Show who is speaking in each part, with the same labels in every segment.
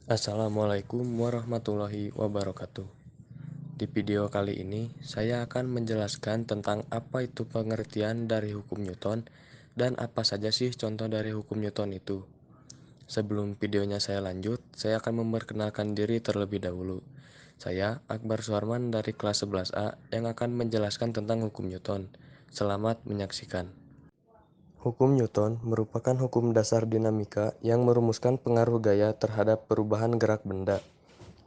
Speaker 1: Assalamualaikum warahmatullahi wabarakatuh. Di video kali ini, saya akan menjelaskan tentang apa itu pengertian dari hukum Newton dan apa saja sih contoh dari hukum Newton itu. Sebelum videonya saya lanjut, saya akan memperkenalkan diri terlebih dahulu. Saya Akbar Suharman dari kelas 11A yang akan menjelaskan tentang hukum Newton. Selamat menyaksikan. Hukum Newton merupakan hukum dasar dinamika yang merumuskan pengaruh gaya terhadap perubahan gerak benda.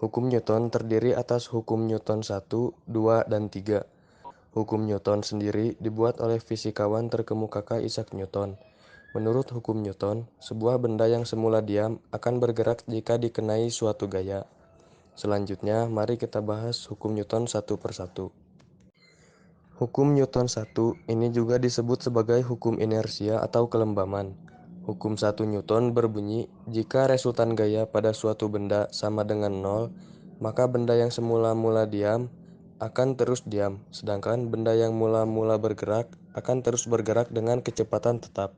Speaker 1: Hukum Newton terdiri atas hukum Newton 1, 2, dan 3. Hukum Newton sendiri dibuat oleh fisikawan terkemuka Isaac Newton. Menurut hukum Newton, sebuah benda yang semula diam akan bergerak jika dikenai suatu gaya. Selanjutnya, mari kita bahas hukum Newton satu persatu. Hukum Newton 1 ini juga disebut sebagai hukum inersia atau kelembaman. Hukum 1 Newton berbunyi, jika resultan gaya pada suatu benda sama dengan 0, maka benda yang semula-mula diam akan terus diam, sedangkan benda yang mula-mula bergerak akan terus bergerak dengan kecepatan tetap.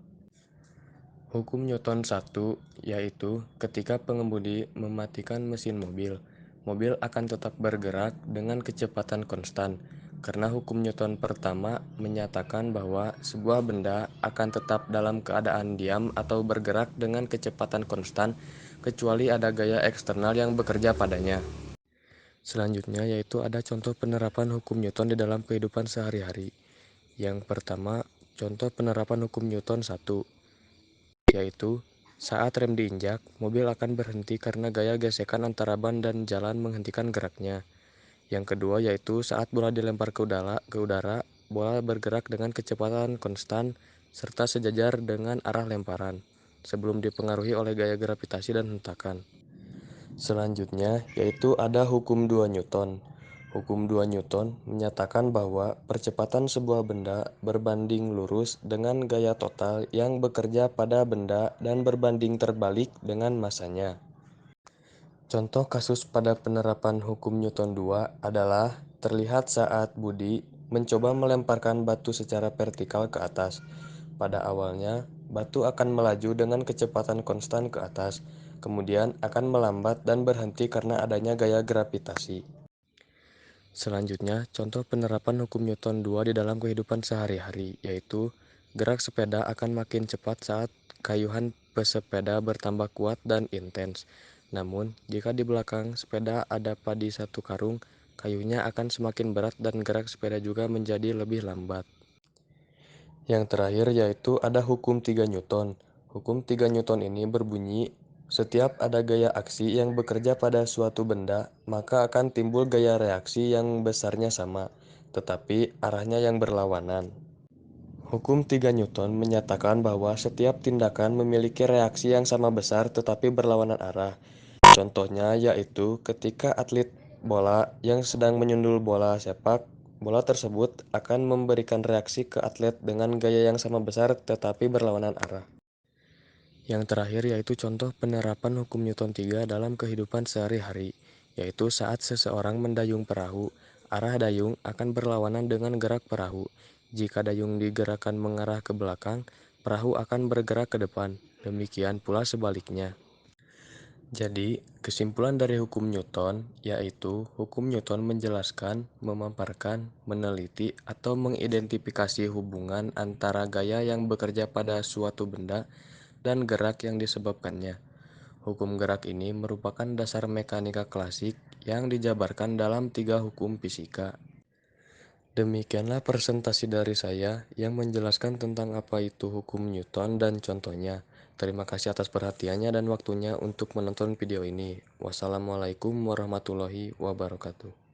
Speaker 1: Hukum Newton 1 yaitu ketika pengemudi mematikan mesin mobil, mobil akan tetap bergerak dengan kecepatan konstan. Karena hukum Newton pertama menyatakan bahwa sebuah benda akan tetap dalam keadaan diam atau bergerak dengan kecepatan konstan kecuali ada gaya eksternal yang bekerja padanya. Selanjutnya yaitu ada contoh penerapan hukum Newton di dalam kehidupan sehari-hari. Yang pertama, contoh penerapan hukum Newton 1 yaitu saat rem diinjak, mobil akan berhenti karena gaya gesekan antara ban dan jalan menghentikan geraknya. Yang kedua yaitu saat bola dilempar ke udara, bola bergerak dengan kecepatan konstan serta sejajar dengan arah lemparan, sebelum dipengaruhi oleh gaya gravitasi dan hentakan. Selanjutnya yaitu ada hukum 2 Newton. Hukum 2 Newton menyatakan bahwa percepatan sebuah benda berbanding lurus dengan gaya total yang bekerja pada benda dan berbanding terbalik dengan masanya. Contoh kasus pada penerapan hukum Newton 2 adalah terlihat saat Budi mencoba melemparkan batu secara vertikal ke atas. Pada awalnya, batu akan melaju dengan kecepatan konstan ke atas, kemudian akan melambat dan berhenti karena adanya gaya gravitasi. Selanjutnya, contoh penerapan hukum Newton 2 di dalam kehidupan sehari-hari, yaitu gerak sepeda akan makin cepat saat kayuhan pesepeda bertambah kuat dan intens. Namun, jika di belakang sepeda ada padi satu karung, kayunya akan semakin berat dan gerak sepeda juga menjadi lebih lambat. Yang terakhir yaitu ada hukum 3 Newton. Hukum 3 Newton ini berbunyi, setiap ada gaya aksi yang bekerja pada suatu benda, maka akan timbul gaya reaksi yang besarnya sama, tetapi arahnya yang berlawanan. Hukum 3 Newton menyatakan bahwa setiap tindakan memiliki reaksi yang sama besar tetapi berlawanan arah. Contohnya yaitu ketika atlet bola yang sedang menyundul bola sepak, bola tersebut akan memberikan reaksi ke atlet dengan gaya yang sama besar tetapi berlawanan arah. Yang terakhir yaitu contoh penerapan hukum Newton 3 dalam kehidupan sehari-hari, yaitu saat seseorang mendayung perahu, arah dayung akan berlawanan dengan gerak perahu. Jika dayung digerakkan mengarah ke belakang, perahu akan bergerak ke depan. Demikian pula sebaliknya. Jadi, kesimpulan dari hukum Newton yaitu hukum Newton menjelaskan, memaparkan, meneliti, atau mengidentifikasi hubungan antara gaya yang bekerja pada suatu benda dan gerak yang disebabkannya. Hukum gerak ini merupakan dasar mekanika klasik yang dijabarkan dalam tiga hukum fisika. Demikianlah presentasi dari saya yang menjelaskan tentang apa itu hukum Newton dan contohnya. Terima kasih atas perhatiannya dan waktunya untuk menonton video ini. Wassalamualaikum warahmatullahi wabarakatuh.